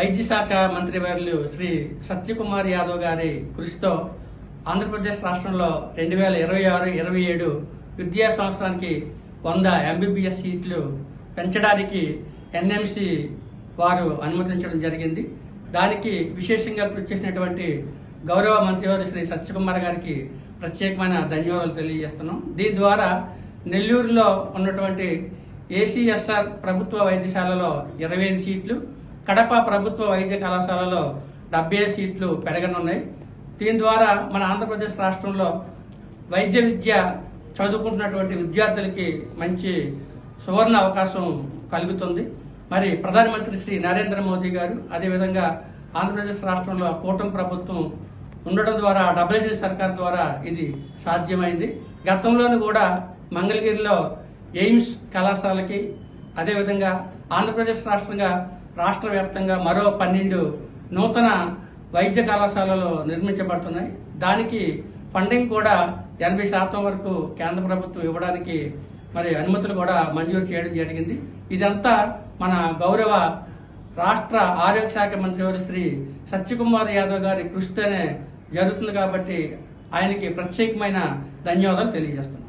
వైద్య శాఖ మంత్రివర్యులు శ్రీ సత్యకుమార్ యాదవ్ గారి కృషితో ఆంధ్రప్రదేశ్ రాష్ట్రంలో 2026-27 విద్యా సంవత్సరానికి 100 ఎంబీబీఎస్ సీట్లు పెంచడానికి ఎన్ఎంసీ వారు అనుమతించడం జరిగింది. దానికి విశేషంగా కృషి చేసినటువంటి గౌరవ మంత్రివర్యులు శ్రీ సత్యకుమార్ గారికి ప్రత్యేకమైన ధన్యవాదాలు తెలియజేస్తున్నాం. దీని ద్వారా నెల్లూరులో ఉన్నటువంటి ఏసీఎస్ఆర్ ప్రభుత్వ వైద్యశాలలో 25 సీట్లు, కడప ప్రభుత్వ వైద్య కళాశాలలో 70 సీట్లు పెరగనున్నాయి. దీని ద్వారా మన ఆంధ్రప్రదేశ్ రాష్ట్రంలో వైద్య విద్య చదువుకుంటున్నటువంటి విద్యార్థులకి మంచి సువర్ణ అవకాశం కలుగుతుంది. మరి ప్రధానమంత్రి శ్రీ నరేంద్ర మోదీ గారు, అదేవిధంగా ఆంధ్రప్రదేశ్ రాష్ట్రంలో కూటమి ప్రభుత్వం ఉండడం ద్వారా, డబుల్ సర్కార్ ద్వారా ఇది సాధ్యమైంది. గతంలోనూ కూడా మంగళగిరిలో ఎయిమ్స్ కళాశాలకి, అదేవిధంగా ఆంధ్రప్రదేశ్ రాష్ట్ర వ్యాప్తంగా మరో 12 నూతన వైద్య కళాశాలలు నిర్మించబడుతున్నాయి. దానికి ఫండింగ్ కూడా 80% వరకు కేంద్ర ప్రభుత్వం ఇవ్వడానికి మరి అనుమతులు కూడా మంజూరు చేయడం జరిగింది. ఇదంతా మన గౌరవ రాష్ట్ర ఆరోగ్య శాఖ మంత్రి శ్రీ సత్యకుమార్ యాదవ్ గారి కృషితోనే జరుగుతుంది. కాబట్టి ఆయనకి ప్రత్యేకమైన ధన్యవాదాలు తెలియజేస్తున్నాను.